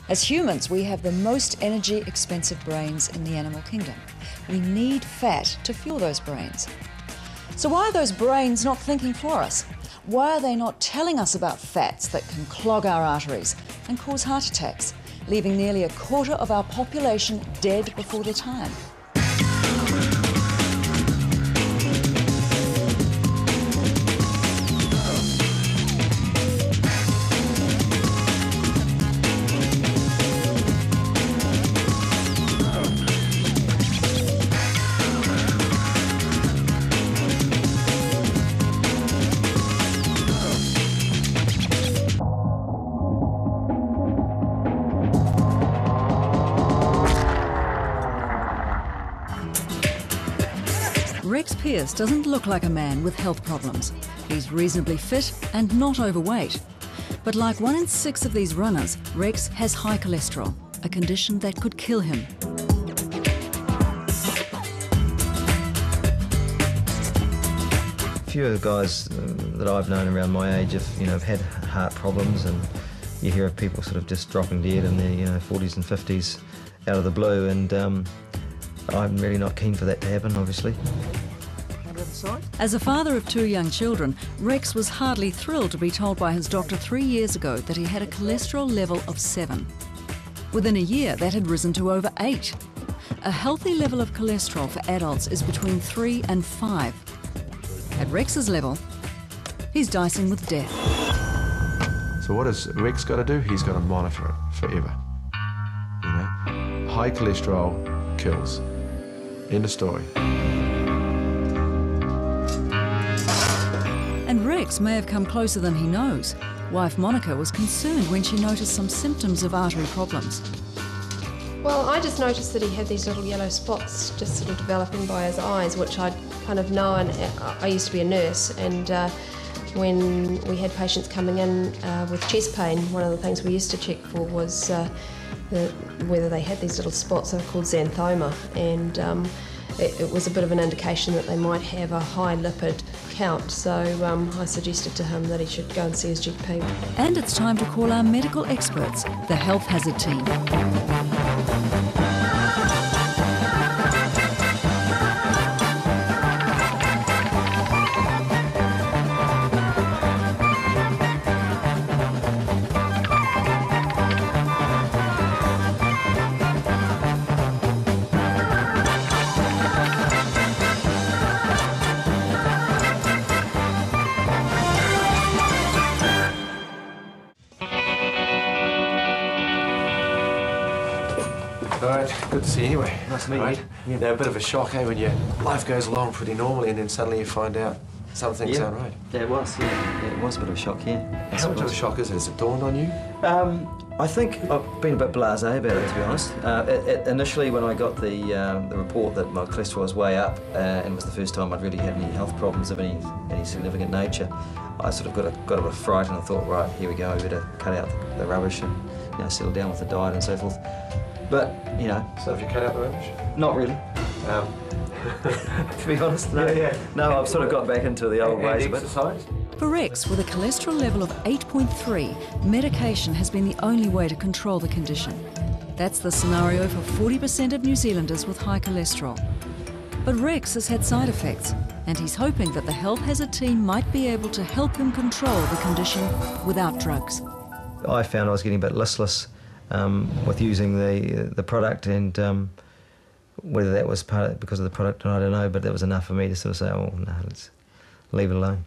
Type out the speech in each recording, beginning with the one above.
As humans, we have the most energy-expensive brains in the animal kingdom. We need fat to fuel those brains. So why are those brains not thinking for us? Why are they not telling us about fats that can clog our arteries and cause heart attacks, leaving nearly a quarter of our population dead before their time? Rex Pierce doesn't look like a man with health problems. He's reasonably fit and not overweight. But like 1 in 6 of these runners, Rex has high cholesterol, a condition that could kill him. A few of the guys that I've known around my age have had heart problems, and you hear of people sort of just dropping dead in their 40s and 50s out of the blue, and I'm really not keen for that to happen, obviously. As a father of 2 young children, Rex was hardly thrilled to be told by his doctor 3 years ago that he had a cholesterol level of 7. Within a year, that had risen to over 8. A healthy level of cholesterol for adults is between 3 and 5. At Rex's level, he's dicing with death. So what has Rex got to do? He's got to monitor it forever. You know, high cholesterol kills. End of story. And Rex may have come closer than he knows. Wife Monica was concerned when she noticed some symptoms of artery problems. Well, I just noticed that he had these little yellow spots just sort of developing by his eyes, which I'd kind of known. I used to be a nurse, and when we had patients coming in with chest pain, one of the things we used to check for was whether they had these little spots. They're called xanthoma, and it was a bit of an indication that they might have a high lipid count, so I suggested to him that he should go and see his GP. And it's time to call our medical experts, the Health Hazard Team. All right, good to see you anyway. Nice to meet you. Right? Yeah. Now, a bit of a shock, eh, when your life goes along pretty normally and then suddenly you find out some things aren't right. Yeah, it was. Yeah, it was a bit of a shock. Yeah. How much of a shock is it? Has it dawned on you? I think I've been a bit blasé about it, to be honest. Initially, when I got the report that my cholesterol was way up, and it was the first time I'd really had any health problems of any significant nature, I sort of got a bit of fright, and I thought, right, here we go, we better cut out the rubbish and settle down with the diet and so forth. But So have you cut out the rubbish? not really. To be honest, no. No, I've sort of got back into the old ways. And exercise? For Rex, with a cholesterol level of 8.3, medication has been the only way to control the condition. That's the scenario for 40% of New Zealanders with high cholesterol. But Rex has had side effects, and he's hoping that the Health Hazard Team might be able to help him control the condition without drugs. I found I was getting a bit listless with using the product, and whether that was because of the product, I don't know, but that was enough for me to sort of say, oh, no, let's leave it alone.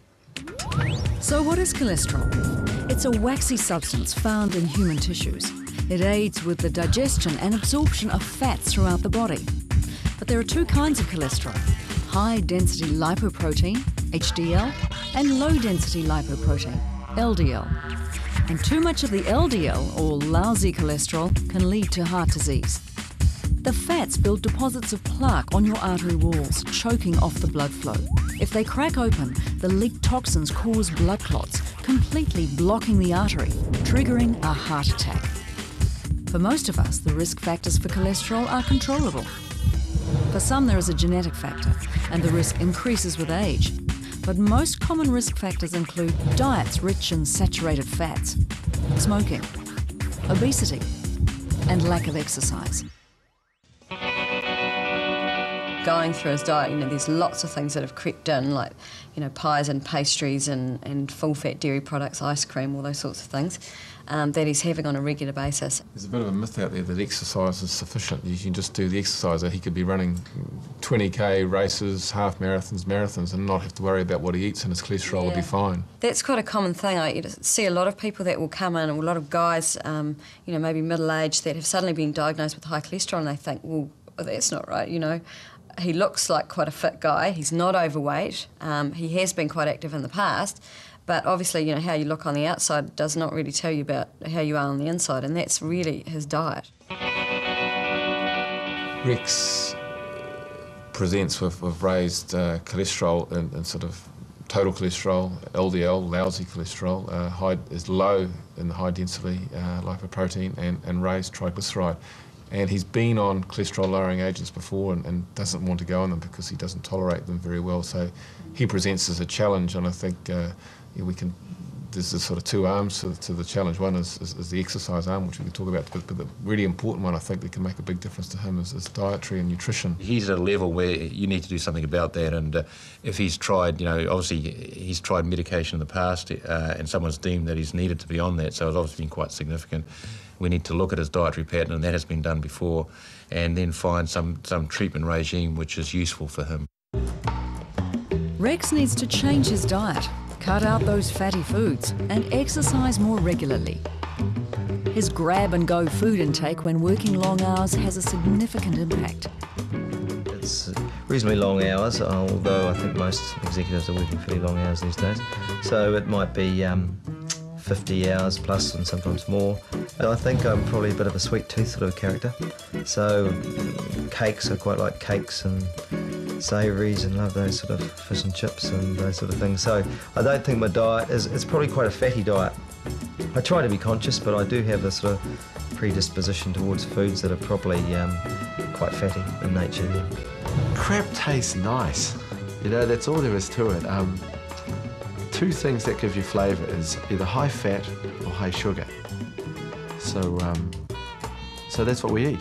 So what is cholesterol? It's a waxy substance found in human tissues. It aids with the digestion and absorption of fats throughout the body. But there are 2 kinds of cholesterol: high-density lipoprotein, HDL, and low-density lipoprotein, LDL. And too much of the LDL, or lousy cholesterol, can lead to heart disease. The fats build deposits of plaque on your artery walls, choking off the blood flow. If they crack open, the leaked toxins cause blood clots, completely blocking the artery, triggering a heart attack. For most of us, the risk factors for cholesterol are controllable. For some, there is a genetic factor, and the risk increases with age. But most common risk factors include diets rich in saturated fats, smoking, obesity, and lack of exercise. Going through his diet, you know, there's lots of things that have crept in, like, you know, pies and pastries and full-fat dairy products, ice cream, all those sorts of things, that he's having on a regular basis. There's a bit of a myth out there that exercise is sufficient. You can just do the exercise. He could be running 20k races, half marathons, and not have to worry about what he eats, and his cholesterol will be fine. That's quite a common thing. I see a lot of people that will come in, or a lot of guys, you know, maybe middle-aged, that have suddenly been diagnosed with high cholesterol, and they think, well, that's not right, you know. He looks like quite a fit guy. He's not overweight. He has been quite active in the past, but obviously, you know, how you look on the outside does not really tell you about how you are on the inside, and that's really his diet. Rex presents with raised cholesterol and sort of total cholesterol, LDL, lousy cholesterol, is low in the high-density lipoprotein and raised triglyceride. And he's been on cholesterol-lowering agents before and doesn't want to go on them because he doesn't tolerate them very well. So he presents as a challenge, and I think there's sort of two arms to the challenge. One is the exercise arm, which we can talk about, but the really important one, I think, that can make a big difference to him is dietary and nutrition. He's at a level where you need to do something about that, and if he's tried, you know, obviously he's tried medication in the past, and someone's deemed that he's needed to be on that, so it's obviously been quite significant. We need to look at his dietary pattern, and that has been done before, and then find some treatment regime which is useful for him. Rex needs to change his diet, cut out those fatty foods, and exercise more regularly. His grab-and-go food intake when working long hours has a significant impact. It's reasonably long hours, although I think most executives are working fairly long hours these days. So it might be 50 hours plus and sometimes more. And I think I'm probably a bit of a sweet tooth sort of character. So cakes, I quite like cakes and savouries and love those sort of fish and chips and those sort of things. So I don't think my diet it's probably quite a fatty diet. I try to be conscious, but I do have this sort of predisposition towards foods that are probably quite fatty in nature. Crab tastes nice. You know, that's all there is to it. Two things that give you flavour is either high fat or high sugar. So that's what we eat.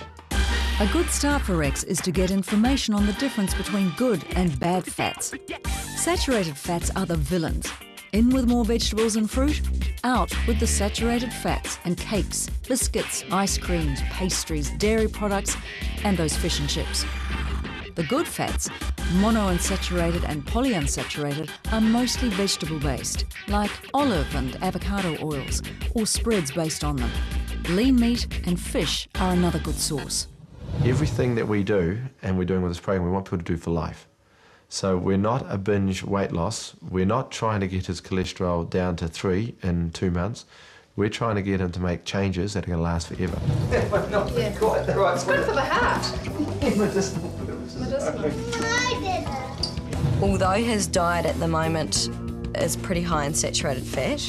A good start for Rex is to get information on the difference between good and bad fats. Saturated fats are the villains. In with more vegetables and fruit, out with the saturated fats and cakes, biscuits, ice creams, pastries, dairy products, and those fish and chips. The good fats, monounsaturated and polyunsaturated, are mostly vegetable-based, like olive and avocado oils, or spreads based on them. Lean meat and fish are another good source. Everything that we do, and we're doing with this program, we want people to do for life. So we're not a binge weight loss. We're not trying to get his cholesterol down to 3 in 2 months. We're trying to get him to make changes that are going to last forever. It's good for the heart. Although his diet at the moment is pretty high in saturated fat,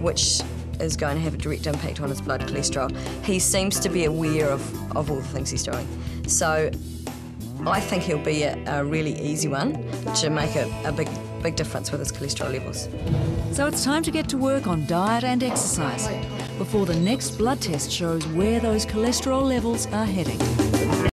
which is going to have a direct impact on his blood cholesterol, he seems to be aware of all the things he's doing. So I think he'll be a really easy one to make a big difference with his cholesterol levels. So it's time to get to work on diet and exercise before the next blood test shows where those cholesterol levels are heading.